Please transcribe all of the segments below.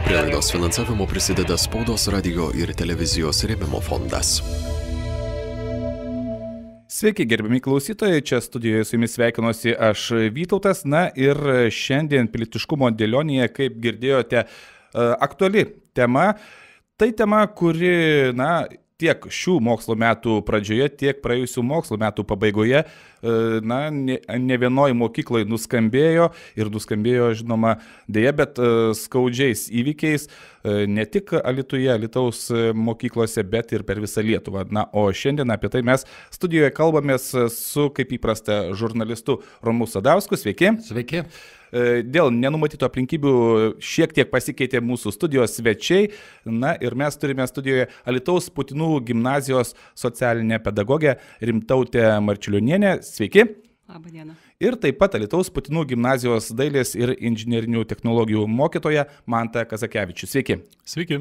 Prie laidos finansavimo prisideda Spaudos, radio ir televizijos rėmimo fondas. Sveiki, gerbiami klausytojai, čia studijoje su jumis sveikinuosi aš Vytautas, na ir šiandien pilietiškumo dėlionėje, kaip girdėjote, aktuali tema. Tai tema, kuri, tiek šių mokslo metų pradžioje, tiek praėjusių mokslo metų pabaigoje, ne vienoje mokykloje nuskambėjo ir nuskambėjo, žinoma, dėja, bet skaudžiais įvykiais, ne tik Alytuje, Alytaus mokyklose, bet ir per visą Lietuvą. Na, o šiandien apie tai mes studijoje kalbamės su, kaip įprasta, žurnalistu Romu Sadausku. Sveiki. Sveiki. Dėl nenumatytų aplinkybių šiek tiek pasikeitė mūsų studijos svečiai. Na ir mes turime studijoje Alytaus Putinų gimnazijos socialinę pedagogę Rimtautę Marčiulionienę. Sveiki. Labą dieną. Ir taip pat Alytaus Putinų gimnazijos dailės ir inžinerinių technologijų mokytoją Mantą Kazakevičių. Sveiki. Sveiki.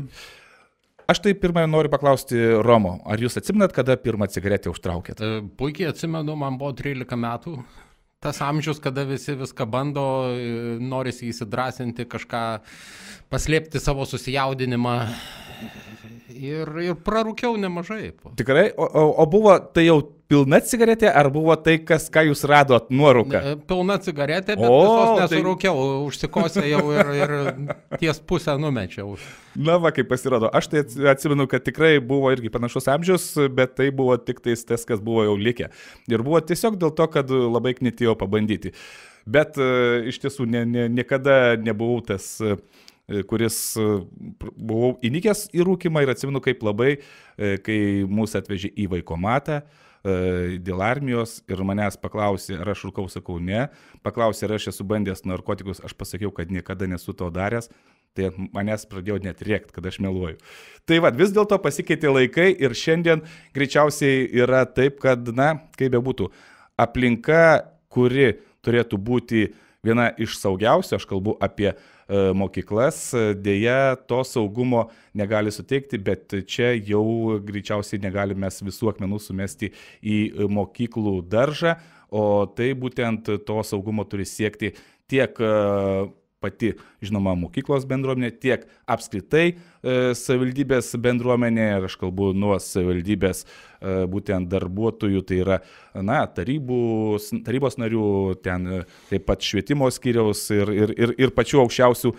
Aš tai pirmąją noriu paklausti Romo, ar jūs atsimenat, kada pirmą cigaretę užtraukėt? Puikiai atsimenu, man buvo 13 metų. Tas amžius, kada visi viską bando, norisi įsidrasinti, kažką paslėpti savo susijaudinimą ir prarūkiau nemažai. Tikrai? O buvo tai jau pilna cigaretė, ar buvo tai, ką jūs radot nuorūką? Pilna cigaretė, bet visos nesurūkiau, užsikosė jau ir ties pusę numečiau. Na va, kaip pasirodo. Aš tai atsimenu, kad tikrai buvo irgi panašus amžius, bet tai buvo tik tais tas, kas buvo jau likę. Ir buvo tiesiog dėl to, kad labai knietėjo pabandyti. Bet iš tiesų niekada nebuvau tas, kuris buvau įnikęs į rūkimą ir atsimenu kaip labai, kai mūsų atvežė į vaikomatą dėl armijos ir manęs paklausė, ar aš rūkau, sakau ne, paklausė, ar aš esu bandęs narkotikus, aš pasakiau, kad niekada nesu to daręs, tai manęs pradėjo net rėkti, kad aš meluoju. Tai va, vis dėlto pasikeitė laikai ir šiandien greičiausiai yra taip, kad, kaip bebūtų, aplinka, kuri turėtų būti viena iš saugiausių, aš kalbu apie mokyklas, dėja to saugumo negali suteikti, bet čia jau greičiausiai negalime mes visų akmenų sumesti į mokyklų daržą, o tai būtent to saugumo turi siekti tiek pati, žinoma, mokyklos bendruomenė, tiek apskritai savivaldybės bendruomenė, ir aš kalbu nuo savivaldybės būtent darbuotojų, tai yra, tarybos narių, ten taip pat švietimo skyriaus ir pačių aukščiausių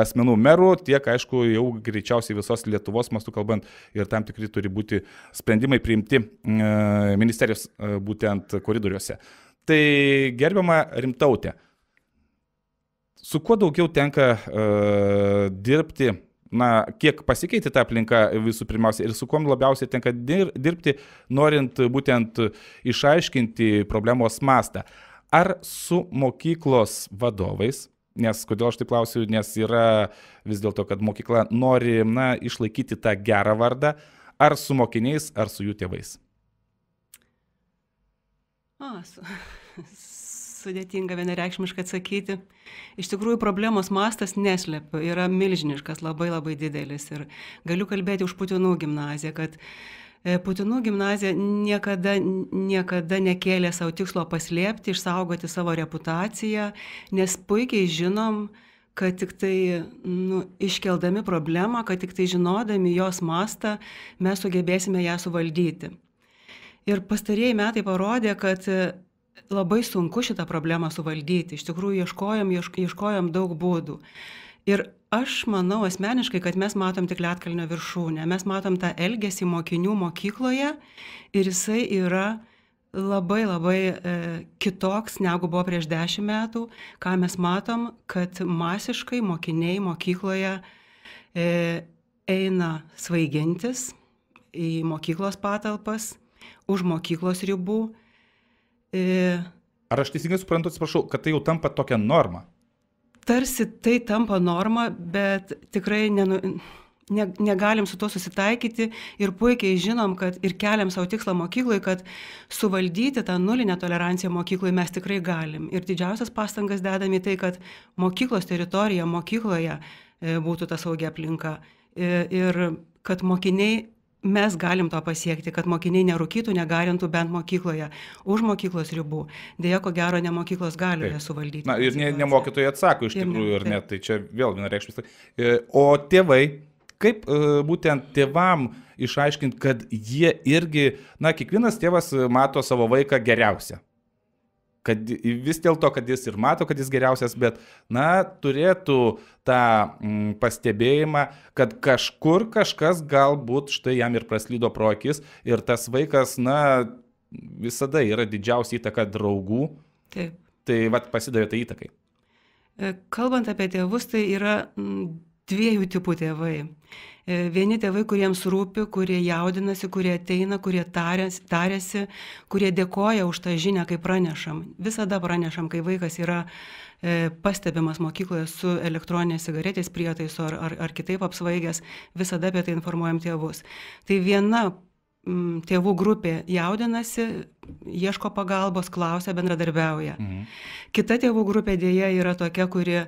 asmenų merų, tiek, aišku, jau greičiausiai visos Lietuvos mastu kalbant, ir tam tikri turi būti sprendimai priimti ministerijos būtent koridoriuose. Tai gerbiama Rimtautė, su kuo daugiau tenka dirbti, kiek pasikeitė ta aplinka visų pirmiausia ir su kuo labiausiai tenka dirbti, norint būtent išaiškinti problemos mastą. Ar su mokyklos vadovais, nes kodėl aš taip klausiu, nes yra vis dėlto, kad mokykla nori išlaikyti tą gerą vardą, ar su mokiniais, ar su jų tėvais? Sudėtinga vienareikšmiškai atsakyti. Iš tikrųjų, problemos mastas neslepia, yra milžiniškas, labai labai didelis. Ir galiu kalbėti už Putinų gimnaziją, kad Putinų gimnazija niekada nekėlė savo tikslo paslėpti, išsaugoti savo reputaciją, nes puikiai žinom, kad tik tai iškeldami problemą, kad tik tai žinodami jos mastą, mes sugebėsime ją suvaldyti. Ir pastarieji metai parodė, kad labai sunku šitą problemą suvaldyti. Iš tikrųjų, ieškojom daug būdų. Ir aš manau asmeniškai, kad mes matom tik ledkalnio viršūnę. Mes matom tą elgesį mokinių mokykloje ir jisai yra labai kitoks negu buvo prieš 10 metų. Ką mes matom, kad masiškai mokiniai mokykloje eina svaigintis į mokyklos patalpas, už mokyklos ribų. Ar aš teisingai suprantu, atsiprašau, kad tai jau tampa tokia norma? Tarsi tai tampa norma, bet tikrai negalim su to susitaikyti ir puikiai žinom, kad ir keliam savo tikslą mokykloje, kad suvaldyti tą nulinę toleranciją mokykloje mes tikrai galim. Ir didžiausias pastangas dedam į tai, kad mokyklos teritorija mokykloje būtų ta saugia aplinka ir kad mokiniai mes galim to pasiekti, kad mokiniai nerūkytų, negarintų bent mokykloje, už mokyklos ribų. Deja, ko gero, ne mokyklos gali ją suvaldyti. Na ir ne mokytojai atsako iš tikrųjų, ar ne, tai čia vėl vienareikšmiškai. O tėvai, kaip būtent tėvam išaiškinti, kad jie irgi, na, kiekvienas tėvas mato savo vaiką geriausią. Kad vis dėlto, kad jis ir mato, kad jis geriausias, bet, na, turėtų tą pastebėjimą, kad kažkur kažkas galbūt štai jam ir praslydo pro akis ir tas vaikas, na, visada yra didžiausia įtaka draugų. Taip. Tai vat pasidavė tai įtakai. Kalbant apie tėvus, tai yra dviejų tipų tėvai. Vieni tėvai, kuriems rūpi, kurie jaudinasi, kurie ateina, kurie tarėsi, kurie dėkoja už tą žinią, kai pranešam. Visada pranešam, kai vaikas yra pastebimas mokykloje su elektroninės cigaretės prietaisu ar kitaip apsvaigęs, visada apie tai informuojam tėvus. Tai viena tėvų grupė jaudinasi, ieško pagalbos, klausia, bendradarbiauja. Kita tėvų grupė dėja yra tokia, kurie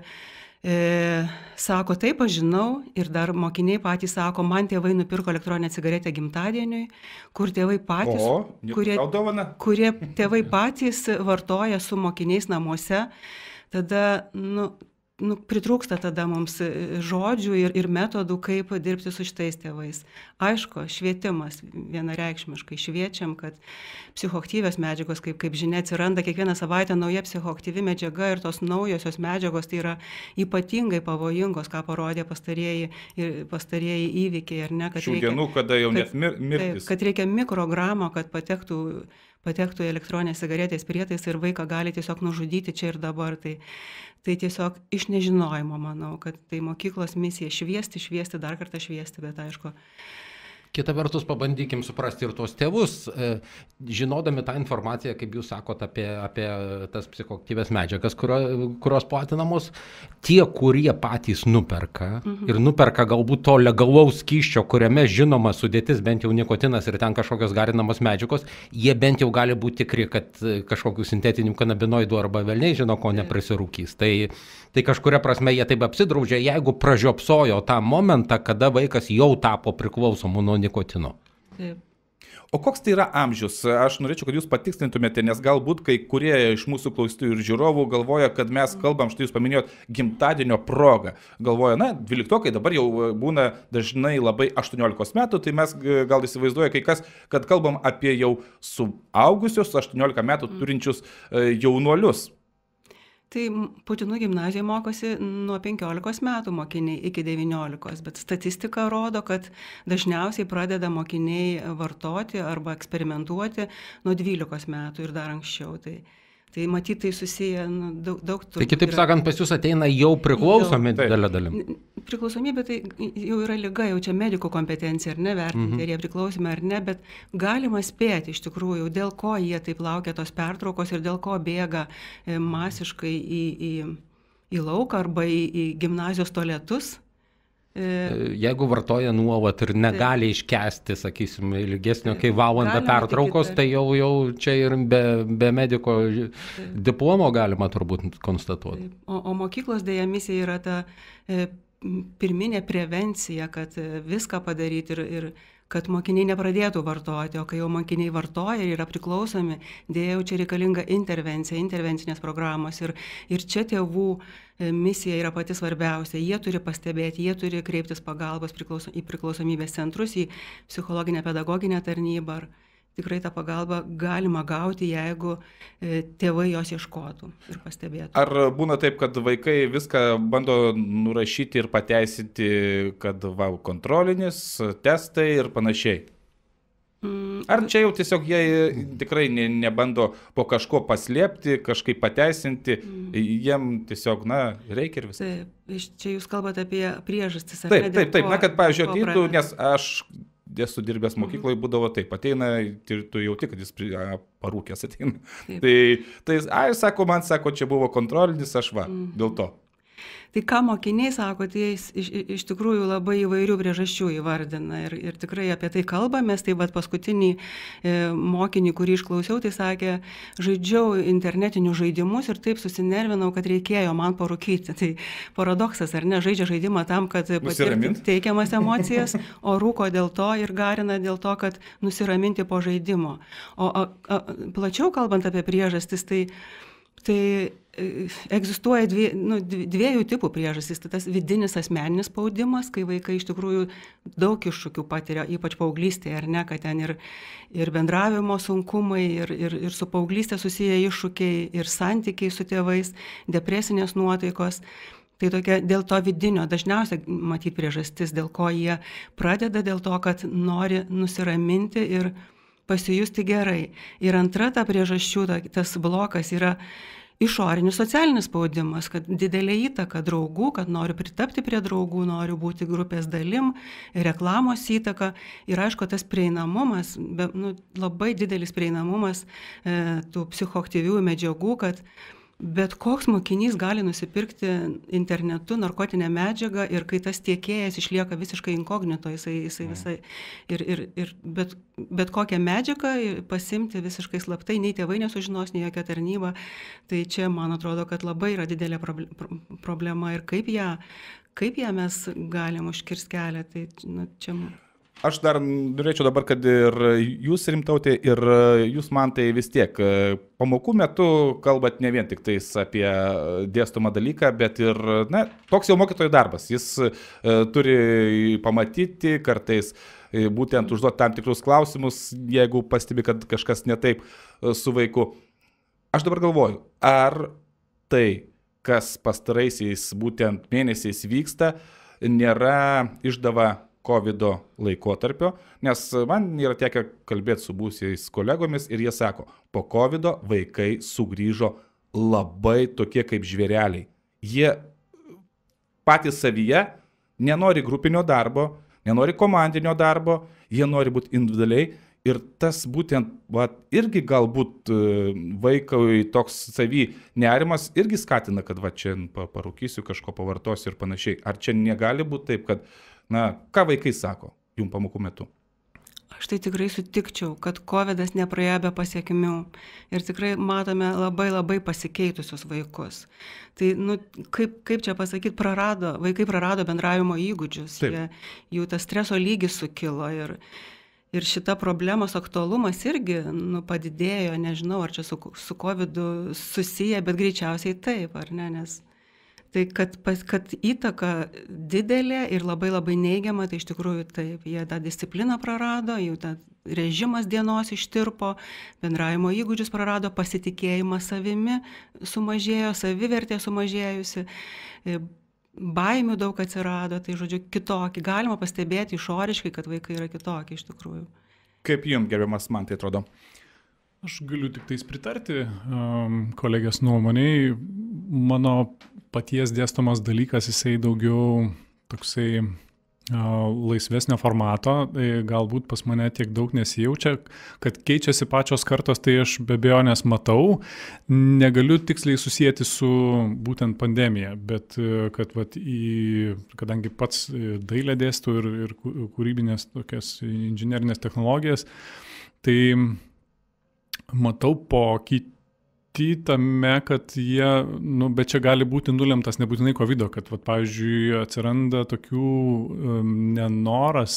sako, taip, aš žinau, ir dar mokiniai patys sako, man tėvai nupirko elektroninę cigaretę gimtadieniui, kur tėvai patys, kurie tėvai patys vartoja su mokiniais namuose, tada, pritrūksta tada mums žodžių ir metodų, kaip dirbti su šitais tėvais. Aišku, švietimas vienareikšmiškai šviečiam, kad psichoaktyvios medžiagos, kaip žinia, atsiranda kiekvieną savaitę nauja psichoaktyvi medžiaga ir tos naujosios medžiagos tai yra ypatingai pavojingos, ką parodė pastarieji įvykiai, ar ne? Šių dienų, kada jau net mirtis. Kad reikia mikrogramo, kad patektų į elektroninės cigaretės prietaisą ir vaiką gali tiesiog nužudyti čia ir dabar. Tai tiesiog iš nežinojimo, manau, kad tai mokyklos misija šviesti, dar kartą šviesti, bet aišku. Kita vertus, pabandykim suprasti ir tuos tėvus, žinodami tą informaciją, kaip jūs sakot, apie tas psichoaktyvias medžiagas, kurios platinamos, tie, kurie patys nuperka ir nuperka galbūt to legalaus skysčio, kuriame žinoma sudėtis, bent jau nikotinas ir ten kažkokios garinamos medžiagos, jie bent jau gali būti tikri, kad kažkokių sintetinių kanabinoidų arba velniai žino, ko neprisirūkys. Tai kažkuria prasme jie taip apsidraudžia, jeigu pražiopsojo tą momentą, kada vaikas jau tapo priklausomu nuo nikotino. Taip. O koks tai yra amžius? Aš norėčiau, kad jūs patikslintumėte, nes galbūt kai kurie iš mūsų klausytojų ir žiūrovų galvoja, kad mes kalbam, štai jūs paminėjot, gimtadienio progą. Galvoja, 12-okai dabar jau būna dažnai labai 18 metų, tai mes gal įsivaizduoja kai kas, kad kalbam apie jau suaugusius 18 metų turinčius jaunuolius. Tai Putinų gimnazijoje mokosi nuo 15 metų mokiniai iki 19, bet statistika rodo, kad dažniausiai pradeda mokiniai vartoti arba eksperimentuoti nuo 12 metų ir dar anksčiau. Tai matyt, tai susiję daug turbūt. Tai kitaip sakant, pas jūs ateina jau priklausomi didelė dalim. Priklausomybė tai jau yra liga, jau čia medikų kompetencija ar ne vertinti, ar jie priklausomi ar ne, bet galima spėti iš tikrųjų, dėl ko jie taip laukia tos pertraukos ir dėl ko bėga masiškai į lauką arba į gimnazijos tualetus. Jeigu vartoja nuolat ir negali iškęsti, sakysim, ilgesnio kaip valandą pertraukos, tai jau čia ir be mediko diplomo galima turbūt konstatuoti. O mokyklos dėja misija yra ta pirminė prevencija, kad viską padaryti ir kad mokiniai nepradėtų vartoti, o kai jau mokiniai vartoja ir yra priklausomi, dėja jau čia reikalinga intervencija, intervencinės programos ir čia tėvų misija yra pati svarbiausia. Jie turi pastebėti, jie turi kreiptis pagalbos į priklausomybės centrus, į psichologinę pedagoginę tarnybą. Tikrai tą pagalbą galima gauti, jeigu tėvai jos ieškotų ir pastebėtų. Ar būna taip, kad vaikai viską bando nurašyti ir pateisinti, kad kontrolinis, testai ir panašiai? Ar čia jau tiesiog jie tikrai nebando po kažko paslėpti, kažkaip pateisinti, jiem tiesiog, reikia ir viską? Taip, čia jūs kalbate apie priežastis. Taip, kad, pavyzdžiui, ateitų, nes aš esu dirbęs mokykloje, būdavo taip, ateina ir tu jauti, kad jis parūkęs ateina. Tai sako, čia buvo kontrolinis, aš dėl to. Tai ką mokiniai sako, tai jis iš tikrųjų labai įvairių priežasčių įvardina ir tikrai apie tai kalbamės. Tai vat paskutinį mokinį, kurį išklausiau, tai sakė, žaidžiau internetinius žaidimus ir taip susinervinau, kad reikėjo man parūkyti. Tai paradoksas, ar ne, žaidžia žaidimą tam, kad patirtų teikiamas emocijas, o rūko dėl to ir garina dėl to, kad nusiraminti po žaidimo. O plačiau kalbant apie priežastis, tai egzistuoja dviejų tipų priežastys. Tai tas vidinis asmeninis spaudimas, kai vaikai iš tikrųjų daug iššūkių patiria, ypač paauglystėje, ar ne, kad ten ir bendravimo sunkumai, ir su paauglystė susiję iššūkiai, ir santykiai su tėvais, depresinės nuotaikos. Tai tokia dėl to vidinio, dažniausiai matyti priežastis, dėl ko jie pradeda, dėl to, kad nori nusiraminti ir pasijusti gerai. Ir antra ta priežasčių, tas blokas yra išorinis socialinis spaudimas, kad didelė įtaka draugų, kad noriu pritapti prie draugų, noriu būti grupės dalim, reklamos įtaka ir aišku, tas prieinamumas, labai didelis prieinamumas tų psichoaktyvių medžiagų, kad bet koks mokinys gali nusipirkti internetu narkotinę medžiagą ir kai tas tiekėjas išlieka visiškai inkognito, jisai visai ir bet kokią medžiagą pasimti visiškai slaptai, nei tėvai nesužinos, nei jokia tarnyba. Tai čia, man atrodo, kad labai yra didelė problema ir kaip ją mes galim užkirsti kelią. Tai čia... Aš dar norėčiau dabar, kad ir jūs, Rimtautė, ir jūs, man tai vis tiek pamokų metu kalbat ne vien tik tais apie dėstomą dalyką, bet ir, toks jau mokytojo darbas. Jis turi pamatyti, kartais būtent užduoti tam tikrus klausimus, jeigu pastebi, kad kažkas ne taip su vaiku. Aš dabar galvoju, ar tai, kas pastaraisiais būtent mėnesiais vyksta, nėra išdava COVID laikotarpio, nes man yra tekę kalbėti su būsiais kolegomis ir jie sako, po COVID vaikai sugrįžo labai tokie kaip žvėreliai. Jie patys savyje nenori grupinio darbo, nenori komandinio darbo, jie nori būti individualiai ir tas būtent irgi galbūt vaikui toks savy nerimas irgi skatina, kad čia parūkysiu, kažko pavartosiu ir panašiai. Ar čia negali būti taip, kad ką vaikai sako jum pamokų metu? Aš tai tikrai sutikčiau, kad COVID'as nepraėjo be pasiekmių ir tikrai matome labai pasikeitusius vaikus. Tai, kaip čia pasakyti, vaikai prarado bendravimo įgūdžius, jų tas streso lygis sukilo ir šita problemos aktualumas irgi padidėjo, nežinau, ar čia su COVID'u susiję, bet greičiausiai taip, ar ne, nes... Tai kad įtaka didelė ir labai neigiama, tai iš tikrųjų taip, jie tą discipliną prarado, jų tą režimas dienos ištirpo, bendravimo įgūdžius prarado, pasitikėjimą savimi sumažėjo, savivertė sumažėjusi, baimių daug atsirado, tai žodžiu kitokį. Galima pastebėti išoriškai, kad vaikai yra kitokie iš tikrųjų. Kaip jums, gerbiamas, man tai atrodo? Aš galiu tik tais pritarti kolegės nuomoniai. Mano paties dėstomas dalykas, jisai daugiau toksai laisvesnio formato, galbūt pas mane tiek daug nesijaučia, kad keičiasi pačios kartos, tai aš be abejonės matau, negaliu tiksliai susijęti su būtent pandemija, bet kad kadangi pats dailę dėstu ir kūrybinės tokias inžinerinės technologijas, tai matau pokytį tame, kad jie, bet čia gali būti nulemtas nebūtinai COVID, kad, pavyzdžiui, atsiranda tokių nenoras,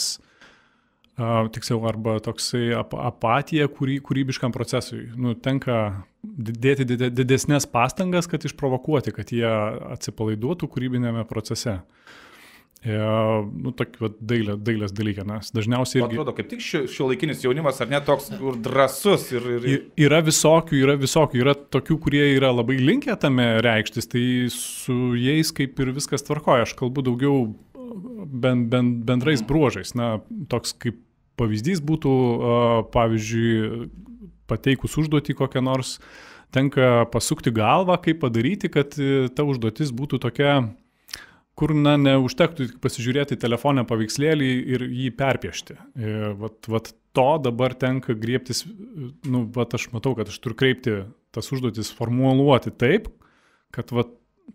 tiksliau, arba toksai apatija kūrybiškam procesui. Tenka dėti didesnės pastangas, kad išprovokuoti, kad jie atsipalaiduotų kūrybinėme procese. Tokį dailės dalyką, nes dažniausiai... Atrodo, kaip tik šiuolaikinis jaunimas, ar ne toks drąsus ir... Yra visokių, yra tokių, kurie yra labai linkę tame reikštis, tai su jais kaip ir viskas tvarkoja. Aš kalbu daugiau bendrais bruožais. Toks kaip pavyzdys būtų, pavyzdžiui, pateikus užduotį kokią nors, tenka pasukti galvą, kaip padaryti, kad ta užduotis būtų tokia, kur neužtektų pasižiūrėti telefonę paveikslėlį ir jį perpiešti. To dabar tenka griebtis, aš matau, kad aš turiu kreipti tas užduotis, formuluoti taip, kad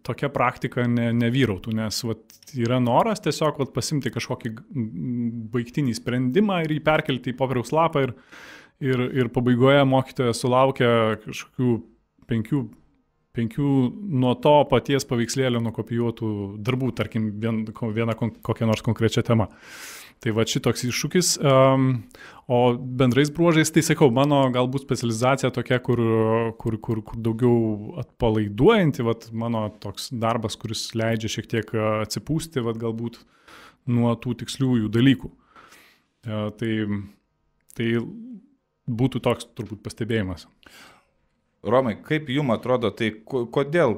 tokia praktika nevyrautų, nes yra noras tiesiog pasimti kažkokį baigtinį sprendimą ir jį perkelti į popieriaus lapą ir pabaigoje mokytojas sulaukia kažkokių 5 nuo to paties paveikslėlio nukopijuotų darbų, tarkim, viena kokia nors konkrečia tema. Tai šitoks iššūkis, o bendrais bruožais, tai sakau, mano galbūt specializacija tokia, kur daugiau atpalaiduojanti, mano toks darbas, kuris leidžia šiek tiek atsipūsti, galbūt nuo tų tiksliųjų dalykų. Tai būtų toks turbūt pastebėjimas. Romai, kaip jums atrodo, tai kodėl,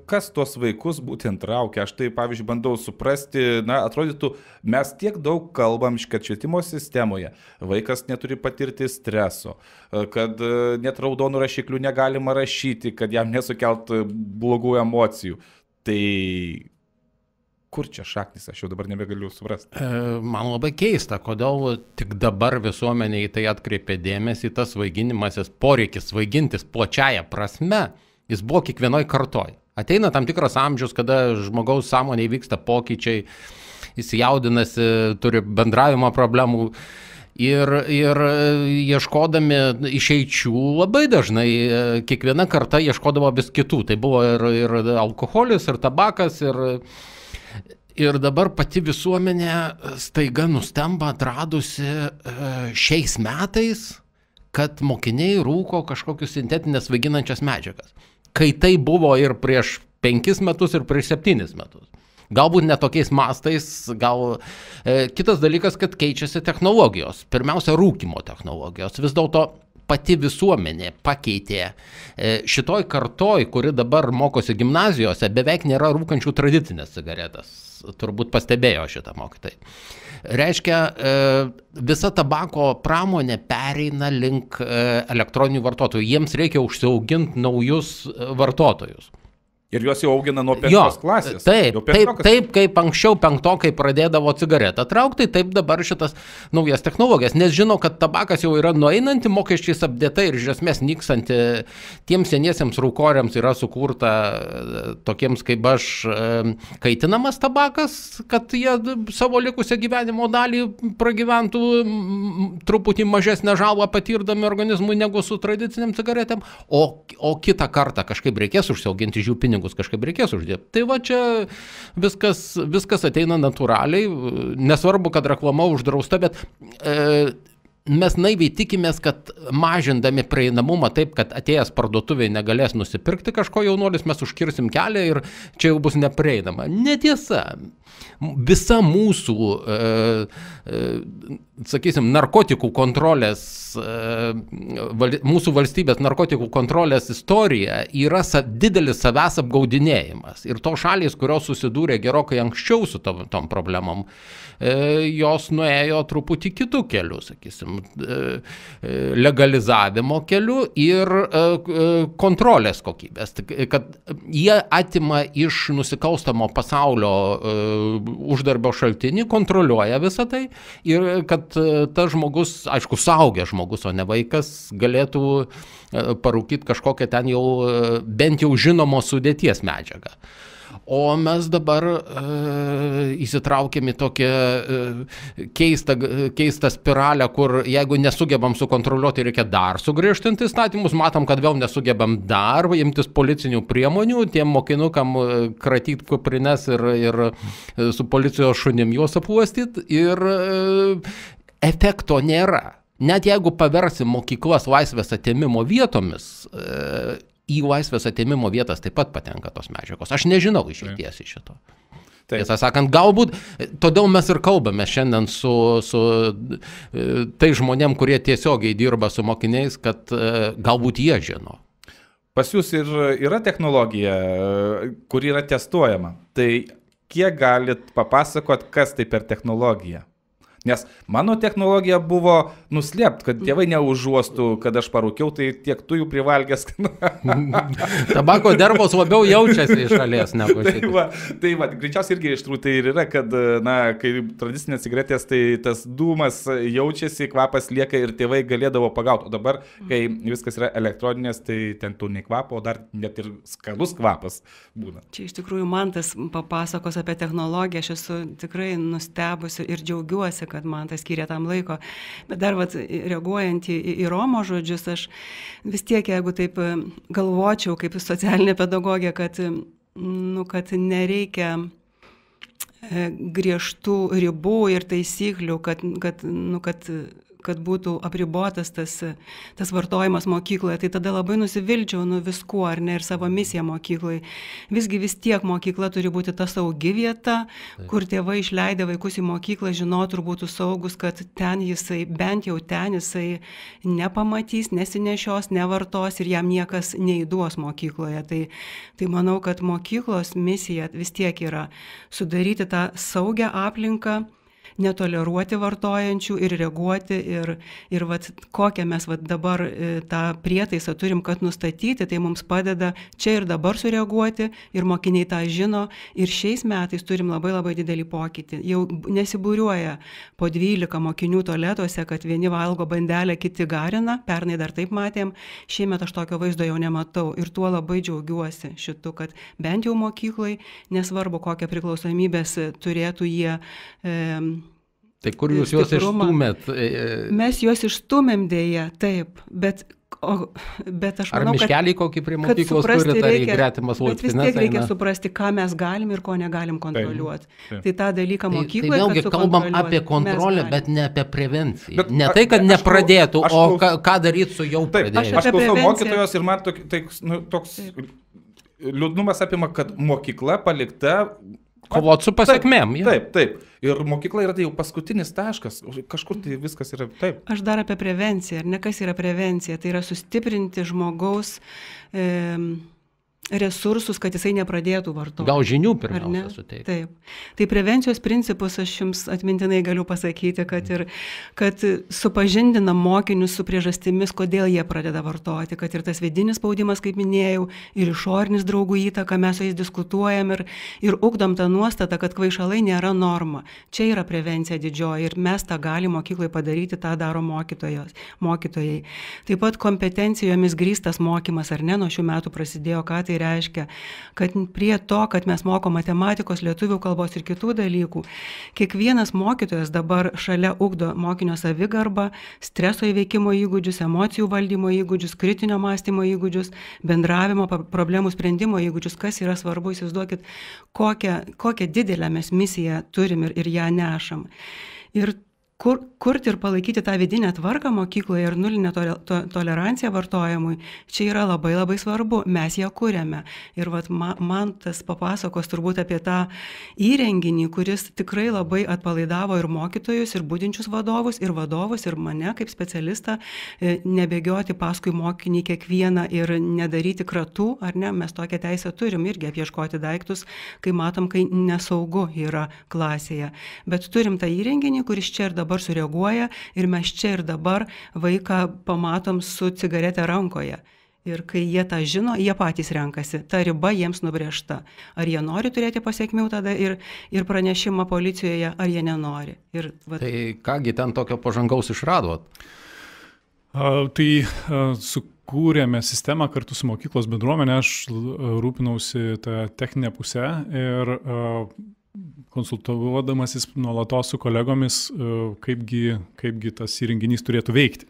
kas tuos vaikus būtent traukia? Aš tai, pavyzdžiui, bandau suprasti, atrodytų, mes tiek daug kalbam, kad švietimo sistemoje vaikas neturi patirti streso, kad net raudonų rašiklių negalima rašyti, kad jam nesukelt blogų emocijų. Tai kur čia šaknis, aš jau dabar nebegaliu suprasti. Man labai keista, kodėl tik dabar visuomenė į tai atkreipė dėmesį, tas vaiginimasis poreikis vaigintis plačiaja prasme, jis buvo kiekvienoj kartoj. Ateina tam tikras amžius, kada žmogaus sąmonėje vyksta pokyčiai, jis jaudinasi, turi bendravimo problemų ir ieškodami išeičių labai dažnai kiekviena karta ieškodavo vis kitų. Tai buvo ir alkoholis, ir tabakas, ir dabar pati visuomenė staiga nustemba atradusi šiais metais, kad mokiniai rūko kažkokius sintetinės svaiginančias medžiagas. Kai tai buvo ir prieš 5 metus, ir prieš 7 metus. Galbūt ne tokiais mastais, kitas dalykas, kad keičiasi technologijos. Pirmiausia, rūkymo technologijos. Vis dėlto pati visuomenė pakeitė. Šitoj kartoj, kuri dabar mokosi gimnazijose, beveik nėra rūkančių tradicinės cigaretės. Turbūt pastebėjo šitą mokytojai. Reiškia, visa tabako pramonė pereina link elektroninių vartotojų. Jiems reikia užsiauginti naujus vartotojus. Ir juos jau augina nuo 5 klasės. Taip, kaip anksčiau 5-okai pradėdavo cigaretą traukti, taip dabar šitas naujas technologijas, nes žino, kad tabakas jau yra nueinanti, mokesčiais apdėta ir iš esmės nykstanti. Tiems seniesiems rūkoriams yra sukurta tokiems kaip aš kaitinamas tabakas, kad jie savo likusią gyvenimo dalį pragyventų truputį mažesnę žalą patirdami organizmui negu su tradiciniam cigaretėm, o kitą kartą kažkaip reikės užsiauginti jų pinigus, kažkaip reikės uždirbti. Tai čia viskas ateina natūraliai, nesvarbu, kad reklama uždrausta, bet mes naiviai tikimės, kad mažindami prieinamumą taip, kad atėjęs parduotuviai negalės nusipirkti kažko jaunuolis, mes užkirsim kelią ir čia jau bus neprieinama. Netiesa. Visa mūsų, sakysim, narkotikų kontrolės, mūsų valstybės narkotikų kontrolės istorija yra didelis savęs apgaudinėjimas. Ir to šalys, kurios susidūrė gerokai anksčiau su tom problemom, jos nuėjo truputį kitų kelių, sakysim, legalizavimo kelių ir kontrolės kokybės. Kad jie atima iš nusikalstamo pasaulio uždarbio šaltinį, kontroliuoja visą tai ir kad tas žmogus, aišku, suaugęs žmogus, o ne vaikas, galėtų parūkyti kažkokią ten jau bent jau žinomos sudėties medžiagą. O mes dabar įsitraukėm į tokią keistą spiralę, kur jeigu nesugebam sukontroliuoti, reikia dar sugriežtinti įstatymus, matom, kad vėl nesugebam dar imtis policinių priemonių, tiem mokinukam kratyti kuprines ir su policijos šunim juos apuostyti ir efekto nėra. Net jeigu paversim mokyklas laisvės atėmimo vietomis, į laisvės atėmimo vietas taip pat patenka tos medžiagos. Aš nežinau išeities iš šito. Tiesą sakant, galbūt, todėl mes ir kalbame šiandien su tai žmonėm, kurie tiesiogiai dirba su mokiniais, kad galbūt jie žino. Pas jūs ir yra technologija, kuri yra testuojama. Tai kiek galit papasakot, kas tai per technologija? Nes mano technologija buvo nuslėpt, kad tėvai neužuostų, kad aš parūkiau, tai tiek tu jų privalgęs. Tabako dervos labiau jaučiasi iš šalies negu šitai. Tai greičiausiai irgi iš tikrųjų tai ir yra, kad, kai tradicinės cigaretės, tai tas dūmas jaučiasi, kvapas lieka ir tėvai galėdavo pagauti. O dabar, kai viskas yra elektroninės, tai ten tų nei kvapo, o dar net ir skanus kvapas būna. Čia iš tikrųjų man tas papasakos apie technologiją, aš esu tikrai nustebusi ir džiaugiuosi, kad man tas skyrė tam laiko. Bet dar reaguojant į Romo žodžius, aš vis tiek, jeigu taip galvočiau kaip socialinė pedagogė, kad nereikia griežtų ribų ir taisyklių, kad būtų apribotas tas vartojimas mokykloje, tai tada labai nusivilčiau viskuo, ar ne, ir savo misiją mokyklai. Visgi vis tiek mokykla turi būti ta saugi vieta, kur tėvai išleidę vaikus į mokyklą žinotų ir būtų saugus, kad ten jisai, bent jau ten jisai nepamatys, nesinešios, nevartos ir jam niekas neįduos mokykloje. Tai manau, kad mokyklos misija vis tiek yra sudaryti tą saugią aplinką, netoleruoti vartojančių ir reaguoti ir kokią mes dabar tą prietaisą turim, kad nustatyti, tai mums padeda čia ir dabar sureaguoti ir mokiniai tą žino ir šiais metais turim labai labai didelį pokytį. Jau nesibūriuoja po 12 mokinių tualetuose, kad vieni valgo bandelę, kiti garina, pernai dar taip matėm, šiemet aš tokio vaizdo jau nematau ir tuo labai džiaugiuosi šitu, kad bent jau mokyklai, nesvarbu kokią priklausomybės turėtų jie. Tai kur jūs juos išstūmėt? Mes juos išstūmėm dėja, taip, bet aš manau, ar miškelį kokį prie mokyklos turit, ar į gretimas laiptines? Bet vis tiek reikia suprasti, ką mes galim ir ko negalim kontroliuoti. Tai tą dalyką mokykloje. Tai vėlgi kalbam apie kontrolę, bet ne apie prevenciją. Ne tai, kad nepradėtų, o ką daryti su jau pradėjus. Aš klausau mokytojos ir man toks liūdnumas apima, kad mokykla palikta kovot su pasiekmėm. Taip. Ir mokykla yra tai jau paskutinis taškas. Kažkur tai viskas yra taip. Aš dar apie prevenciją. Ir ne kas yra prevencija. Tai yra sustiprinti žmogaus resursus, kad jisai nepradėtų vartoti. Gal žinių pirmiausia suteikti. Taip. Tai prevencijos principus aš jums atmintinai galiu pasakyti, kad supažindinam mokinius su priežastimis, kodėl jie pradeda vartoti, kad ir tas vidinis spaudimas, kaip minėjau, ir išorinis draugų įtaka, mes su jais diskutuojam ir ugdom tą nuostatą, kad kvaišalai nėra norma. Čia yra prevencija didžioji ir mes tą galim mokykloje padaryti, tą daro mokytojai. Taip pat kompetencijomis grįstas mokymas, ar ne, nuo šių metų prasidėjo, ką tai reiškia, kad prie to, kad mes moko matematikos, lietuvių kalbos ir kitų dalykų, kiekvienas mokytojas dabar šalia ugdo mokinio savigarbą, streso įveikimo įgūdžius, emocijų valdymo įgūdžius, kritinio mąstymo įgūdžius, bendravimo, problemų sprendimo įgūdžius, kas yra svarbu, įsivaizduokit, kokią didelę mes misiją turim ir ją nešam. Ir kurti ir palaikyti tą vidinę tvarką mokykloje ir nulinę toleranciją vartojimui, čia yra labai labai svarbu, mes ją kuriame. Ir man tas papasakos turbūt apie tą įrenginį, kuris tikrai labai atpalaidavo ir mokytojus, ir budinčius vadovus, ir mane kaip specialistą, nebėgioti paskui mokinį kiekvieną ir nedaryti kratų, ar ne, mes tokią teisę turim irgi apieškoti daiktus, kai matom, kai nesaugu yra klasėje. Bet turim tą įrenginį, kuris čia ir dabar sureaguoja ir mes čia ir dabar vaiką pamatom su cigarete rankoje. Ir kai jie tą žino, jie patys renkasi. Ta riba jiems nubrėžta. Ar jie nori turėti pasiekmių tada ir pranešimą policijoje, ar jie nenori. Tai kągi ten tokio pažangaus išradot? Sukūrėme sistemą kartu su mokyklos bendruomenė, aš rūpinausi tą techninę pusę ir konsultuodamasis nuolatos su kolegomis, kaipgi tas įrenginys turėtų veikti.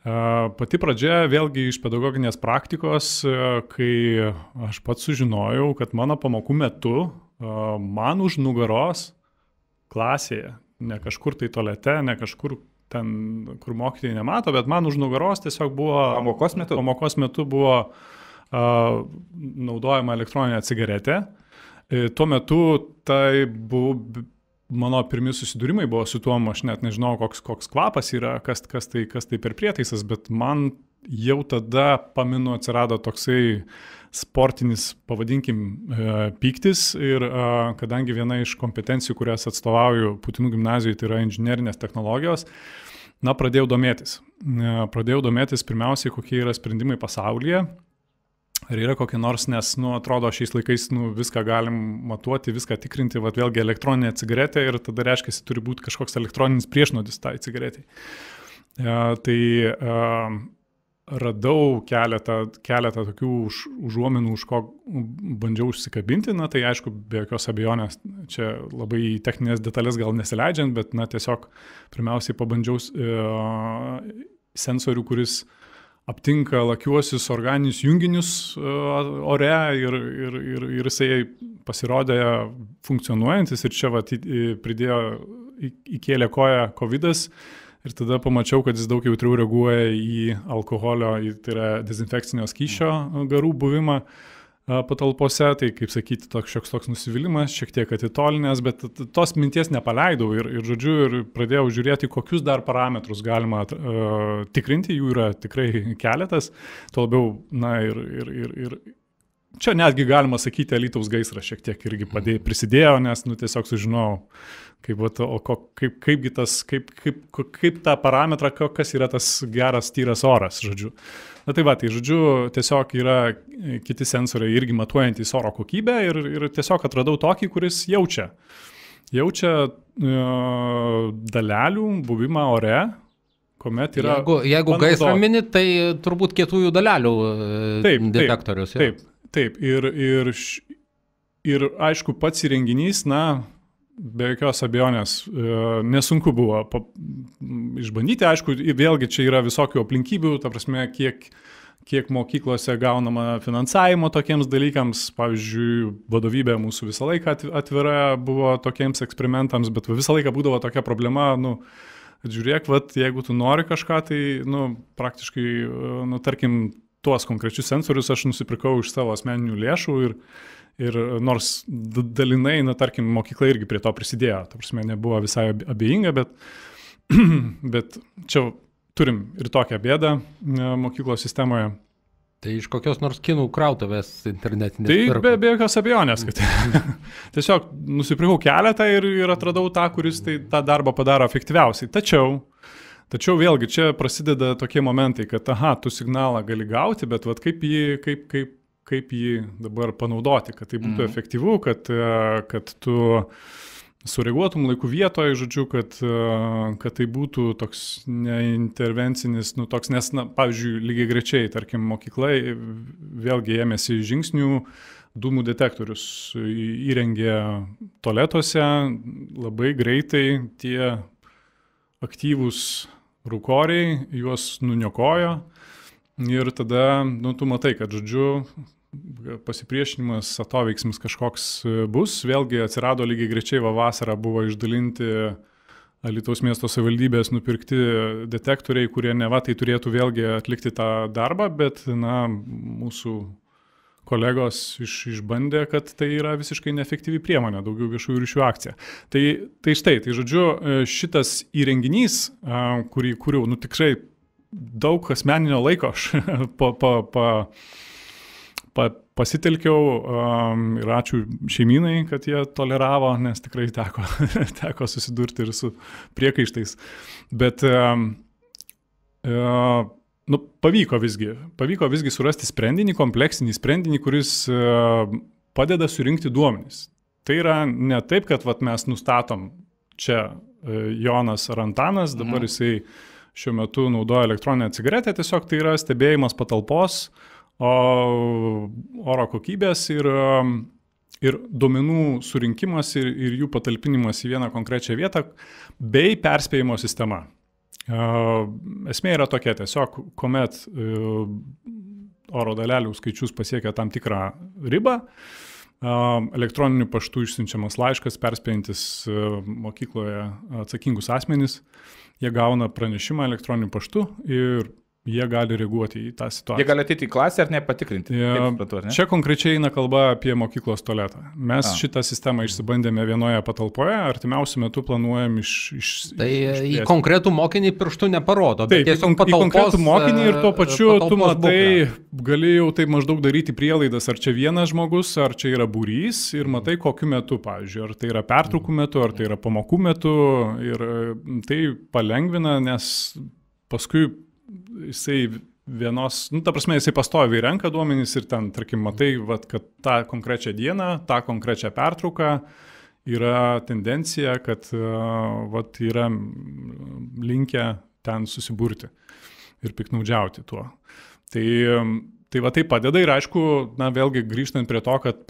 Pati pradžia vėlgi iš pedagoginės praktikos, kai aš pats sužinojau, kad mano pamokų metu man už nugaros klasėje, ne kažkur tai tualete, ne kažkur ten, kur mokytojai nemato, bet man už nugaros tiesiog buvo pamokos metu buvo naudojama elektroninė cigaretė. Tuo metu tai buvo, mano pirmi susidūrimai buvo su tuom, aš net nežinau, koks kvapas yra, kas tai per prietaisas, bet man jau tada, paminu, atsirado toksai sportinis, pavadinkim, pyktis ir kadangi viena iš kompetencijų, kurias atstovauju Putinų gimnazijoje, tai yra inžinerinės technologijos, pradėjau domėtis. Pradėjau domėtis pirmiausiai, kokie yra sprendimai pasaulyje. Ar yra kokie nors, nes, atrodo, šiais laikais viską galim matuoti, viską tikrinti, vėlgi elektroninė cigaretė ir tada reiškia, turi būti kažkoks elektroninis priešnuodis tai cigaretei. Tai radau keletą tokių užuominų, už ko bandžiau užsikabinti, tai aišku, be jokios abejonės, čia labai techninės detalės gal nesileidžiant, bet tiesiog pirmiausiai pabandžiau sensorių, kuris aptinka lakiuosius organinius junginius ore ir jisai pasirodė funkcionuojantis ir čia įkėlė koją COVID-as. Ir tada pamačiau, kad jis daug jautriau reaguoja į alkoholio, tai yra dezinfekcinio skysčio garų buvimą patalpose. Tai, kaip sakyti, toks nusivylimas, šiek tiek atitolinęs, bet tos minties nepaleidau ir pradėjau žiūrėti, kokius dar parametrus galima tikrinti, jų yra tikrai keletas. Tuo labiau, ir čia netgi galima sakyti, Alytaus gaisras šiek tiek irgi prisidėjo, nes tiesiog sužinojau, kaip tą parametrą, kas yra tas geras, tyras oras, žodžiu. Tiesiog yra kiti sensoriai irgi matuojantys oro kokybę ir tiesiog atradau tokį, kuris jaučia dalelių buvimą ore, kuomet yra... Jeigu gaisrą mini, tai turbūt kietųjų dalelių detektorius. Taip. Ir aišku, pats įrenginys, be jokios abejonės, nesunku buvo išbandyti. Aišku, vėlgi čia yra visokių aplinkybių, ta prasme, kiek mokyklose gaunama finansavimo tokiems dalykams. Pavyzdžiui, vadovybė mūsų visą laiką atvira buvo tokiems eksperimentams, bet visą laiką būdavo tokia problema, žiūrėk, jeigu tu nori kažką, tai, praktiškai, tarkim, tuos konkrečius sensorius aš nusipirkau iš savo asmeninių lėšų ir nors dalinai, tarkim, mokykla irgi prie to prisidėjo. Ta prasme, nebuvo visai abejinga, bet čia turim ir tokią bėdą mokyklos sistemoje. Tai iš kokios nors kinų krautuvės internetinės? Tai be jokios abejonės, kad tiesiog nusipirkau keletą ir atradau tą, kuris tą darbą padaro efektyviausiai. Tačiau vėlgi čia prasideda tokie momentai, kad tu signalą gali gauti, bet kaip jį dabar panaudoti, kad tai būtų efektyvu, kad tu sureaguotum laiku vietoje, žodžiu, kad tai būtų toks neintervencinis, nes, pavyzdžiui, lygiai grečiai, tarkim, mokyklai vėlgi ėmėsi žingsnių, dūmų detektorius įrengė tualetuose, labai greitai tie aktyvūs rūkoriai juos nuniokojo ir tada, tu matai, kad, žodžiu, pasipriešinimas, atoveiksmis kažkoks bus. Vėlgi atsirado lygiai grečiai, vasarą buvo išdalinti Alytaus miesto savivaldybės nupirkti detektoriai, kurie tai turėtų vėlgi atlikti tą darbą, bet, mūsų kolegos išbandė, kad tai yra visiškai neefektyvi priemonė, daugiau viešųjų ryšių akcija. Tai žodžiu, šitas įrenginys, kurį kūriau, tikrai daug asmeninio laiko aš pasitelkiau ir ačiū šeimynai, kad jie toleravo, nes tikrai teko susidurti ir su priekaištais. Bet pavyko visgi surasti sprendinį, kompleksinį sprendinį, kuris padeda surinkti duomenis. Tai yra ne taip, kad mes nustatom čia Jonas ar Antanas, dabar jisai šiuo metu naudoja elektroninę cigaretę, tiesiog tai yra stebėjimas patalpos, oro kokybės ir duomenų surinkimas ir jų patalpinimas į vieną konkrečią vietą bei perspėjimo sistema. Esmė yra tokia, tiesiog, kuomet oro dalelių skaičius pasiekia tam tikrą ribą, elektroniniu paštu išsiunčiamas laiškas perspėjantis mokykloje atsakingus asmenys, jie gauna pranešimą elektroniniu paštu ir jie gali reaguoti į tą situaciją. Jie gali ateiti į klasę ar nepatikrinti? Čia konkrečiai eina kalba apie mokyklos tualetą. Mes šitą sistemą išsibandėme vienoje patalpoje, artimiausiu metu planuojam Tai į konkretų mokinį pirštų neparodo. Taip, į konkretų mokinį ir tuo pačiu tu matai, gali jau taip maždaug daryti prielaidas, ar čia vienas žmogus, ar čia yra būrys ir matai kokiu metu, pavyzdžiui, ar tai yra pertraukų metu, ar tai yra pamokų metu ir tai palengvina, nes paskui jisai ta prasme, jisai pastoviai renka duomenys ir ten, tarkim, matai, kad tą konkrečią dieną, tą konkrečią pertrauką yra tendencija, kad yra linkę ten susiburti ir piknaudžiauti tuo. Tai va tai padeda ir aišku, vėlgi grįžtant prie to, kad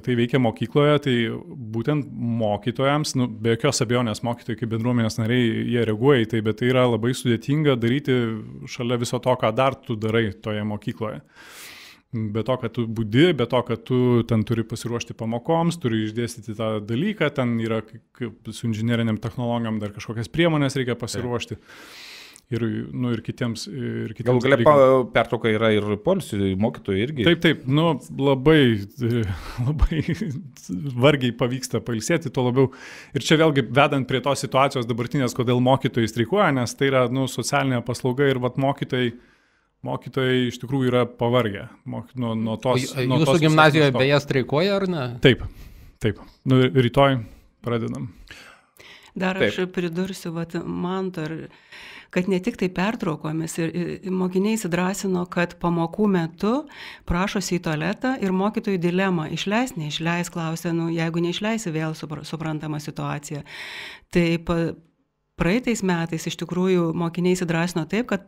tai veikia mokykloje, tai būtent mokytojams, be jokios abejonės mokytojai kaip bendruomenės nariai, jie reaguoja į tai, bet tai yra labai sudėtinga daryti šalia viso to, ką dar tu darai toje mokykloje. Be to, kad tu budi, be to, kad tu ten turi pasiruošti pamokoms, turi išdėstyti tą dalyką, ten yra su inžinieriniam technologijom dar kažkokias priemonės reikia pasiruošti. Ir kitiems. Galų gale pertrauka yra ir poilsiui, mokytojai irgi. Taip, labai vargiai pavyksta pailsėti, tuo labiau. Ir čia vėlgi vedant prie tos situacijos dabartinės, kodėl mokytojai streikuoja, nes tai yra socialinė paslauga ir mokytojai iš tikrųjų yra pavargę. Jūsų gimnazijoje beje streikuoja, ar ne? Taip. Rytoj pradedam. Dar aš pridursiu, Manto, kad ne tik tai pertraukomis ir mokiniai įsidrąsino, kad pamokų metu prašosi į tualetą ir mokytojų dilema išleis, neišleis, klausia, jeigu neišleisi, vėl suprantama situacija. Tai praeitais metais iš tikrųjų mokiniai įsidrąsino taip, kad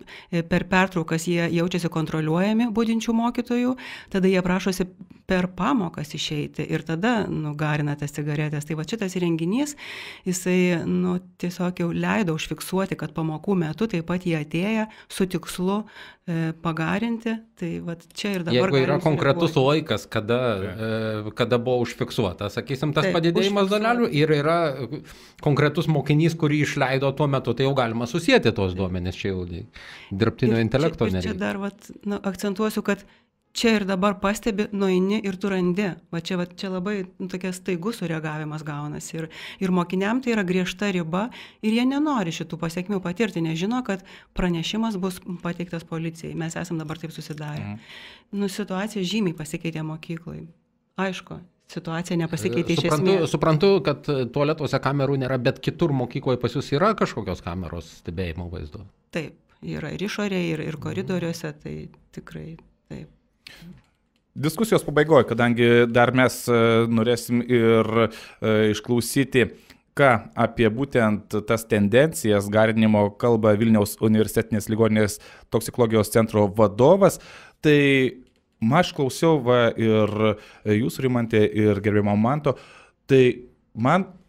per pertraukas jie jaučiasi kontroliuojami budinčių mokytojų, tada jie prašosi per pamokas išeiti ir tada garina tas cigaretės. Tai šitas įrenginys, jisai tiesiog jau leido užfiksuoti, kad pamokų metu taip pat jie atėję su tikslu pagarinti. Tai čia ir dabar. Jeigu yra konkretus laikas, kada buvo užfiksuota, sakysim, tas padidėjimas dalelių ir yra konkretus mokinys, kurį išleido tuo metu, tai jau galima susijęti tos duomenys, čia jau dirbtinio intelekto nereikia. Čia dar akcentuosiu, kad čia ir dabar pastebi, nueini ir tu randi. Čia labai tokia staigus sureagavimas gaunasi. Ir mokiniam tai yra griežta riba ir jie nenori šitų pasiekmių patirti, nežino, kad pranešimas bus pateiktas policijai. Mes esam dabar taip susidarę. Situacija žymiai pasikeitė mokyklai. Aišku, situacija nepasikeitė iš esmės. Suprantu, kad tualetuose kamerų nėra, bet kitur mokykloje pas jūs yra kažkokios kameros stebėjimo vaizdo? Taip, yra ir išorėje, ir koridoriuose, tai tikrai taip. Diskusijos pabaigoje, kadangi dar mes norėsim ir išklausyti, ką apie būtent tas tendencijas garinimo kalba Vilniaus universitetinės ligoninės toksikologijos centro vadovas, tai aš klausiau ir jūsų, Rimantė, ir gerbiamo Manto, tai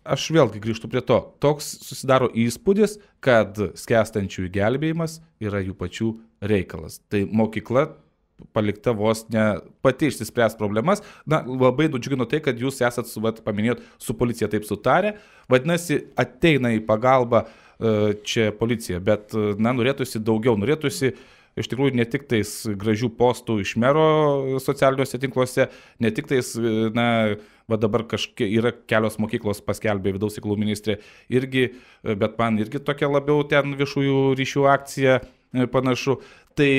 aš vėlgi grįžtu prie to, toks susidaro įspūdis, kad skęstančiųjų gelbėjimas yra jų pačių reikalas. Tai mokykla palikta vos ne pati išsispręs problemas. Labai nudžiugino tai, kad jūs esat, paminėjot, su policija taip sutarę. Vadinasi, ateina į pagalbą čia policija, bet norėtųsi daugiau, norėtųsi iš tikrųjų ne tik tais gražių postų iš mero socialiniuose tinkluose, ne tik tais, dabar yra kelios mokyklos paskelbė vidaus reikalų ministrė irgi, bet man irgi tokia labiau ten viešųjų ryšių akcija panašu. Tai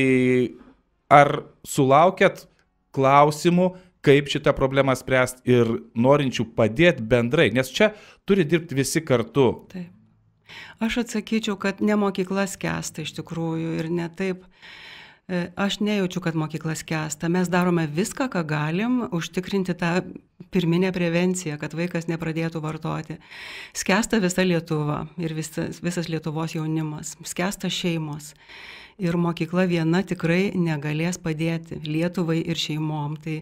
ar sulaukėt klausimų, kaip šitą problemą spręsti ir norinčių padėti bendrai, nes čia turi dirbti visi kartu? Taip. Aš atsakyčiau, kad ne mokykla skęsta iš tikrųjų ir ne taip. Aš nejaučiu, kad mokykla skęsta. Mes darome viską, ką galim, užtikrinti tą pirminę prevenciją, kad vaikas nepradėtų vartoti. Skęsta visa Lietuva ir visas Lietuvos jaunimas. Skęsta šeimos. Ir mokykla viena tikrai negalės padėti Lietuvai ir šeimom. Tai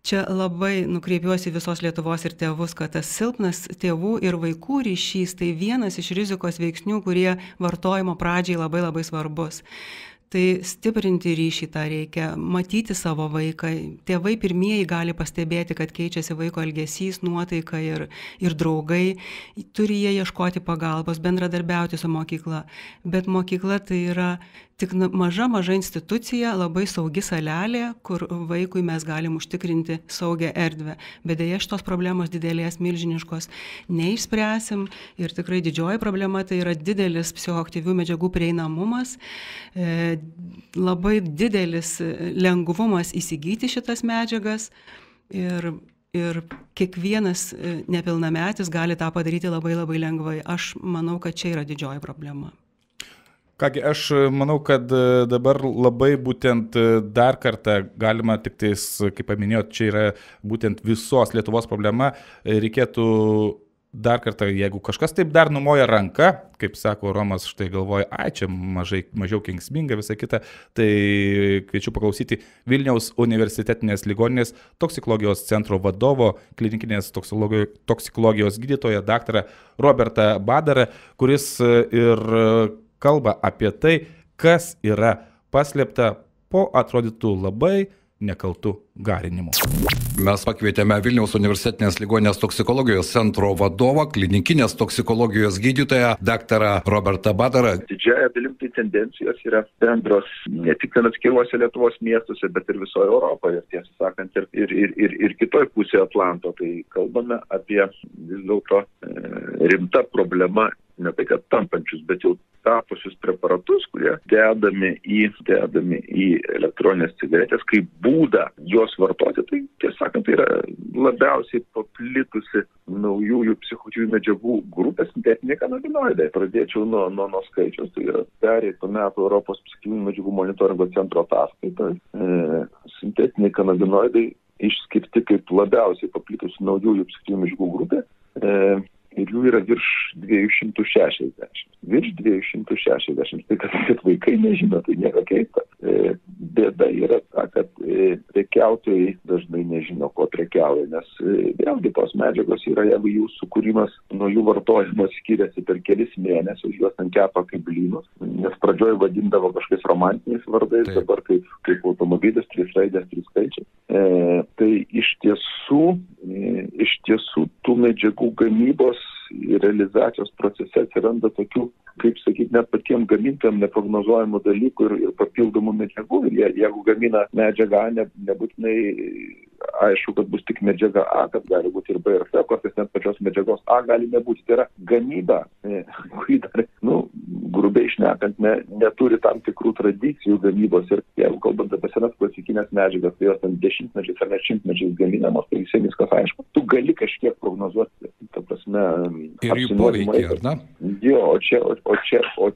čia labai nukreipiuosi visos Lietuvos ir tėvus, kad tas silpnas tėvų ir vaikų ryšys tai vienas iš rizikos veiksnių, kurie vartojimo pradžiai labai labai svarbus. Tai stiprinti ryšį tą reikia, matyti savo vaiką. Tėvai pirmieji gali pastebėti, kad keičiasi vaiko elgesys, nuotaika ir draugai. Turi jie ieškoti pagalbos, bendradarbiauti su mokykla. Bet mokykla tai yra tik maža institucija, labai saugi salelė, kur vaikui mes galim užtikrinti saugią erdvę. Bet deja, šitos problemos didelės, milžiniškos neišspręsim ir tikrai didžioji problema tai yra didelis psichoaktyvių medžiagų prieinamumas, labai didelis lengvumas įsigyti šitas medžiagas ir kiekvienas nepilnametis gali tą padaryti labai labai lengvai. Aš manau, kad čia yra didžioji problema. Kągi, aš manau, kad dabar labai būtent dar kartą galima tik tais, kaip paminėjot, čia yra būtent visos Lietuvos problema. Reikėtų dar kartą, jeigu kažkas taip dar numoja ranką, kaip sako Romas, štai galvoja, čia mažiau kenksminga, visa kita, tai kviečiu paklausyti Vilniaus universitetinės ligoninės toksikologijos centro vadovo, klinikinės toksikologijos gydytoją, daktarą Robertą Badarą, kuris ir kalba apie tai, kas yra paslėpta po atrodytų labai nekaltų garinimų. Mes pakvietėme Vilniaus universitetinės ligoninės toksikologijos centro vadovą, klinikinės toksikologijos gydytoją, daktarą Robertą Badarą. Didžiąją dalim tai tendencijos yra bendros ne tik atskiruose Lietuvos miestuose, bet ir visoje Europoje, tiesą sakant, ir kitoj pusėje Atlanto. Tai kalbame apie vis dėlto rimta problema, ne tai kad tampančius, bet jau tapusius preparatus, kurie dedami į elektroninės cigaretės kaip būdą jos vartoti. Tai tiesą sakant, tai yra labiausiai paplitusi naujųjų psichoaktyvių medžiagų grupė sintetiniai kanabinoidai. Pradėčiau nuo skaičiaus, tai yra pereitų metų Europos psichoaktyvių medžiagų monitoringo centro ataskaita. Sintetiniai kanabinoidai išskirti kaip labiausiai paplitusi naujųjų psichoaktyvių medžiagų grupė. Ir jų yra virš 260. Virš 260. Tai kad vaikai nežino, tai nieko keista. Bėda yra ta, kad prekiautojai dažnai nežino, ko prekiauja, nes vėlgi tos medžiagos yra, jeigu jų sukūrimas nuo jų vartojimo skiriasi per kelis mėnesius, juos ant kepa kaip blynus, nes pradžioj vadindavo kažkokiais romantiniais vardais, taip. Dabar kaip automobilis, 3 raidės, 3 skaičiai. Tai iš tiesų tų medžiagų gamybos ir realizacijos procese atsiranda tokių, kaip sakyti, net patiem gamintojam neprognozuojamų dalykų ir papildomų medžiagų. Ir jeigu gamina medžiagą A, nebūtinai aišku, kad bus tik medžiaga A, kad gali būti ir B ir C, kartais net pačios medžiagos A gali nebūti. Tai yra gamyba, kuri dar, grubiai šnekant, neturi tam tikrų tradicijų gamybos. Ir jeigu kalbant apie senas klasikinės medžiagas, tai jos ten dešimtmečiais ar net šimtmečiais gaminamos, tai viskas aišku. Tu gali kažkiek prognozuoti, ta prasme, ir jų poveikį, ar ne? Jo, o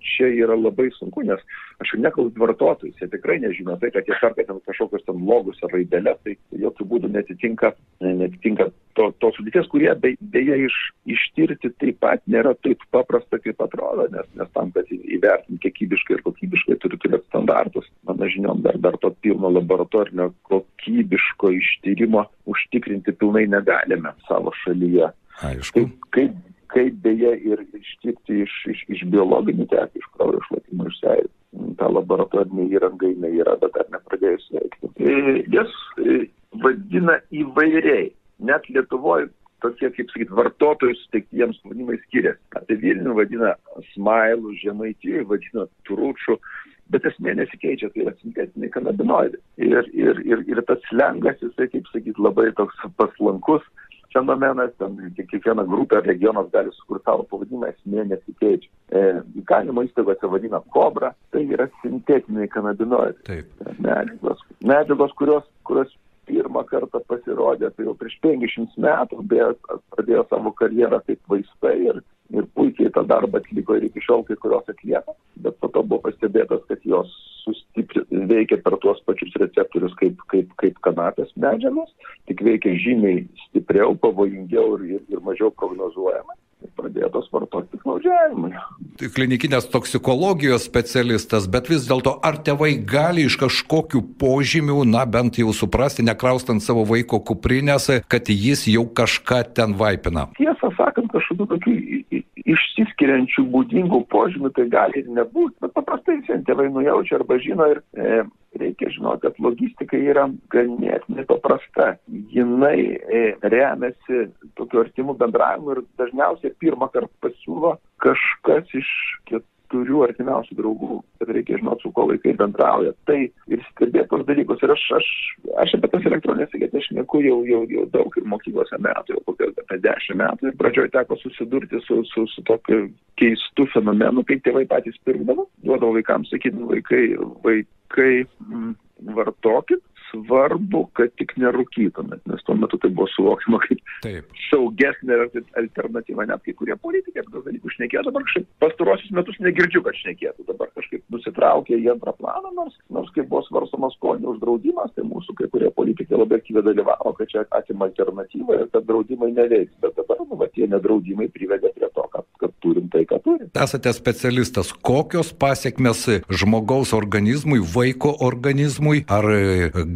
čia yra labai sunku, nes aš jau nekalbu vartotojus, jie tikrai nežino tai, kad jie perka ten kažkokius ten logus ar raideles, tai jokių būdų netitinka to sudėties, kurie beje ištirti taip pat nėra taip paprasta, kaip atrodo, nes tam, kad įvertinti kiekybiškai ir kokybiškai, turi turėti standartus. Mano žiniom, dar to pilno laboratorinio kokybiško ištyrimo užtikrinti pilnai negalime savo šalyje. Aišku. Kaip beje ir ištirti iš biologinių terpių, iš kraujo šlapimo, iš seilių. Ta laboratorinė įranga yra, bet dar nepradėjus veikti. Jas vadina įvairiai. Net Lietuvoje tokie, kaip sakyti, vartotojus, tai jiems vadinimai skiriasi. Tai Vilnių vadina smailų, Žemaitijoje vadina turučių, bet esmė nesikeičia, tai yra sintetiniai kanabinoidai. Ir tas slengas, jisai, kaip sakyti, labai toks paslankus fenomenas, ten kiekviena grupė ar regionas gali sukurti savo pavadinimą, esmė nesikeičia. Įkalinimo įstaigose vadina kobra, tai yra sintetiniai kanabinoidai. Medžiagos, kurios pirmą kartą pasirodė, tai jau prieš 500 metų, bet pradėjo savo karjerą kaip vaistai ir puikiai tą darbą atliko ir iki šiol kai kurios atlieka, bet po to buvo pastebėtas, kad jos veikia per tuos pačius receptorius kaip kanapės medžiagos, tik veikia žymiai stipriau, pavojingiau ir mažiau prognozuojama. Pradėtos vartoti piktnaudžiavimui. Klinikinės toksikologijos specialistas, bet vis dėlto, ar tėvai gali iš kažkokių požymių, bent jau suprasti, nekraustant savo vaiko kuprinės, kad jis jau kažką ten vaipina? Tiesą sakant, kažkokių tokių išsiskiriančių būdingų požymių tai gali ir nebūti, bet paprastai tėvai nujaučia arba žino ir reikia žinoti, kad logistika yra ganėtinai paprasta. Jinai remiasi tokiu artimu bendravimu ir dažniausiai pirmą kartą pasiūlo kažkas iš turiu artimiausių draugų, kad reikia žinoti, su ko vaikai bendrauja. Tai ir stebėti tos dalykus. Ir aš apie tas elektroninės cigaretės šneku jau daug ir mokyklose metų, jau kokios apie 10 metų. Ir pradžioje teko susidurti su tokiu keistu fenomenu, kai tėvai patys pirkdavo, duodavo vaikams, sakydavo, vaikai vartokit, svarbu, kad tik nerūkytumėt, nes tuo metu tai buvo suvokiama kaip saugesnė alternatyva, net kai kurie politikai apie dalykų šnekėjo, dabar kažkaip pastarosius metus negirdžiu, kad šnekėtų, dabar kažkaip nusitraukė į antrą planą, nors kai buvo svarstomas skonio uždraudimas, tai mūsų kai kurie politikai labai aktyviai dalyvavo, kad čia atima alternatyvą ir kad draudimai neveiks, bet dabar tie nedraudimai privedė prie to, kad turim tai, ką turim. Esate specialistas, kokios pasiekmes žmogaus organizmui, vaiko organizmui, ar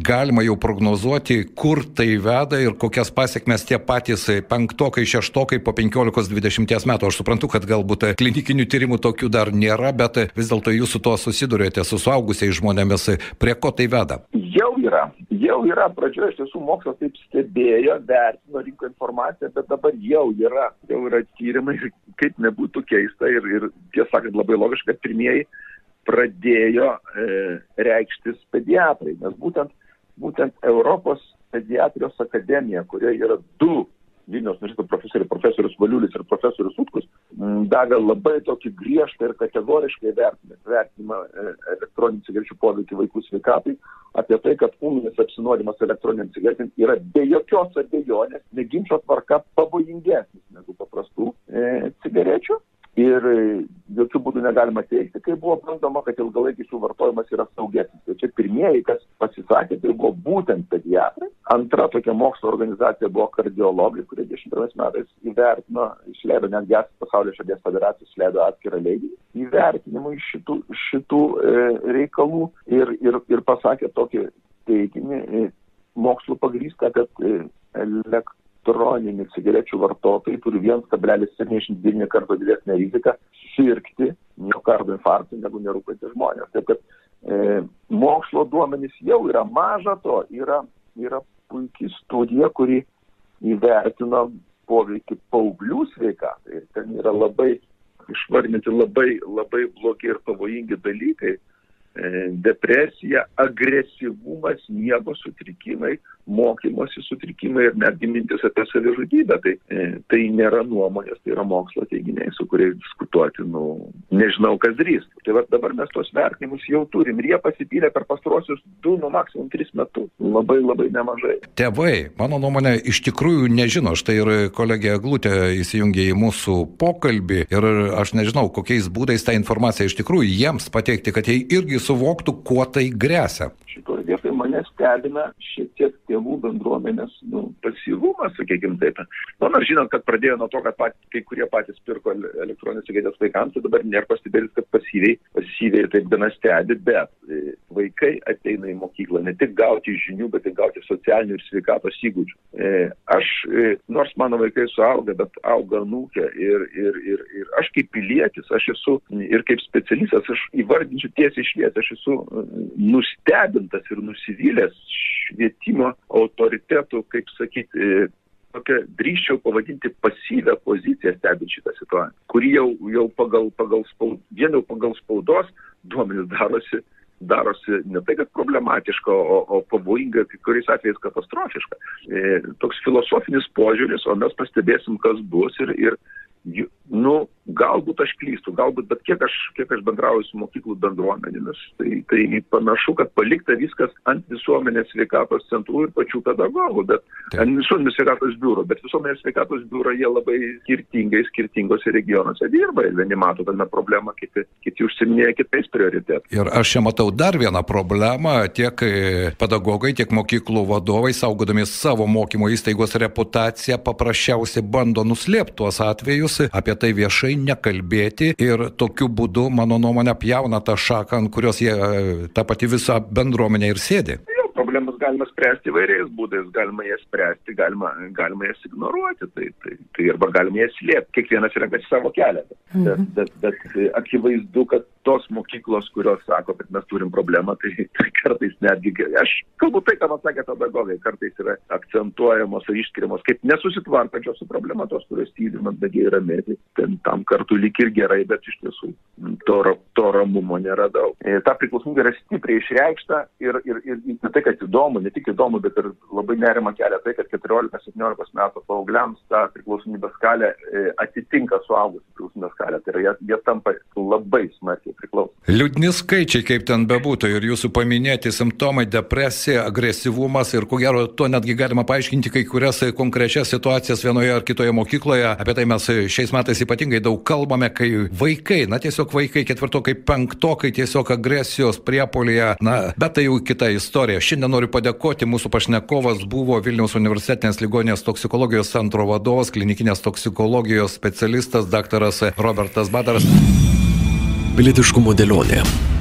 galima jau prognozuoti, kur tai veda ir kokias pasiekmes tie patys penktokai, šeštokai po 15-20 metų. Aš suprantu, kad galbūt klinikinių tyrimų tokių dar nėra, bet vis dėlto jūs su to susidurėte, su suaugusiais žmonėmis. Prie ko tai veda? Jau yra. Pradžioje iš tiesų mokslas taip stebėjo, vertino, rinko informaciją, bet dabar jau yra tyrimai, kaip nebūtų keista ir tiesą sakant labai logiška, kad pirmieji pradėjo reikštis pediatrai, nes būtent Europos pediatrijos akademija, kurioje yra 2 Vilniaus universiteto profesorius Valiulis ir profesorius Utkus, davė labai tokį griežtą ir kategoriškai vertinimą elektroninių cigarečių poveikį vaikų sveikatai, apie tai, kad ūminis apsinuodijimas elektroniniam cigaretėm yra be jokios abejonės, neginčio tvarka pavojingesnis negu paprastų cigarečių. Ir jokių būdų negalima teigti, kai buvo bandoma, kad ilgalaikis jų vartojimas yra saugesnis. Tai čia pirmieji, kas pasisakė, tai buvo būtent pediatrai. Antra tokia mokslo organizacija buvo kardiologai, kurie 21 metais įvertino, išleido netgi Pasaulio širdies federacijos, išleido atskirą leidinį įvertinimui šitų reikalų ir pasakė tokį teiginį mokslo pagrįstą, kad elektroninių cigarečių vartotojai turi 1,79 karto didesnę riziką sirgti miokardo infarktu negu nerūkantys žmonės. Taip kad mokslo duomenys jau yra, maža to, yra puikiai studija, kuri įvertino poveikį paauglių sveikatai. Ir ten yra labai išvardinti labai blogi ir pavojingi dalykai. Depresija, agresyvumas, miego sutrikimai, mokymosi sutrikimai ir netgi mintis apie savižudybę. Tai nėra nuomonės, tai yra mokslo teiginiai, su kuriais diskutuoti, nežinau, kas drįs. Tai dabar mes tos vertinimus jau turim ir jie pasipylė per pastaruosius 2, maksimum 3 metus. Labai nemažai. Tėvai, mano nuomonė, iš tikrųjų nežino. Štai ir kolegė Eglutė įsijungė į mūsų pokalbį ir aš nežinau, kokiais būdais tą informaciją iš tikrųjų jiems pateikti, kad jie irgi suvoktų, kuo tai gresia. Šitoje vietoje mane stebina šiek tiek tėvų bendruomenės pasyvumas, sakykime taip. Nors žinant, kad pradėjo nuo to, kad kai kurie patys pirko elektroninės cigaretės vaikams, tai dabar nėra pastebėtis, kad pasyviai taip gana stebi, bet vaikai ateina į mokyklą ne tik gauti žinių, bet ir gauti socialinių ir sveikatos įgūdžių. Nors mano vaikai suauga, bet auga anūkė ir aš kaip pilietis, aš esu ir kaip specialistas, aš įvardinčiau tiesiai šviesiai, aš esu nustebintas ir nusivylęs švietimo autoritetų, kaip sakyti, tokia drįsčiau pavadinti pasyvę poziciją stebint šitą situaciją, kuri jau pagal spaudos duomenys darosi ne tai, kad problematiška, o pavojinga, kai kuriais atvejais katastrofiška. Toks filosofinis požiūris, o mes pastebėsim, kas bus ir galbūt aš klystu, bet kiek aš bendrauju su mokyklų bendruomenėmis, tai panašu, kad palikta viskas ant visuomenės sveikatos centrų ir pačių pedagogų, bet ant visuomenės sveikatos biuro, bet visuomenės sveikatos biuro jie labai skirtingose regionuose dirba ir vieni mato tame problemą, kiti užsiminėja kitais prioritetais. Ir aš čia matau dar vieną problemą, tiek pedagogai, tiek mokyklų vadovai, saugodami savo mokymo įstaigos reputaciją, paprasčiausiai bando nuslėpti tuos atvejus, apie tai viešai nekalbėti ir tokiu būdu, mano nuomonė, pjauna tą šaką, ant kurios jie tą patį visą bendruomenę ir sėdi. Problemas galima spręsti įvairiais būdais, galima jas spręsti, galima jas ignoruoti, tai arba galima jas slėpti, kiekvienas renkasi savo kelią. Bet akivaizdu, kad tos mokyklos, kurios sako, kad mes turim problemą, tai kartais netgi, aš kalbu tai, ką man sakė pedagogai, kartais yra akcentuojamos ar išskiriamos kaip nesusitvarkančios su problema, tos, kurios tyrimas, bet jie yra mėtai, tam kartu lyg ir gerai, bet iš tiesų to ramumo nėra daug. Ta priklausomybė yra stipriai išreikšta ir tai, kad įdomu, ne tik įdomu, bet ir labai nerima kelia tai, kad 14-17 metų paaugliams ta priklausomybės skalė atitinka suaugusių priklausomybės skalę. Tai yra, jie tampa labai smarkiai priklausomi. Liūdni skaičiai, kaip ten bebūtų, ir jūsų paminėti simptomai, depresija, agresyvumas ir ko gero to netgi galima paaiškinti kai kurias konkrečias situacijas vienoje ar kitoje mokykloje. Apie tai mes šiais metais ypatingai daug kalbame, kai vaikai, tiesiog vaikai, ketvirtokai, penktokai tiesiog agresijos priepuolyje, bet tai jau kita istorija. Šiandien noriu padėkoti, mūsų pašnekovas buvo Vilniaus universitetinės ligoninės toksikologijos centro vadovas, klinikinės toksikologijos specialistas daktaras Robertas Badaras. Pilietiškumo dėlionė.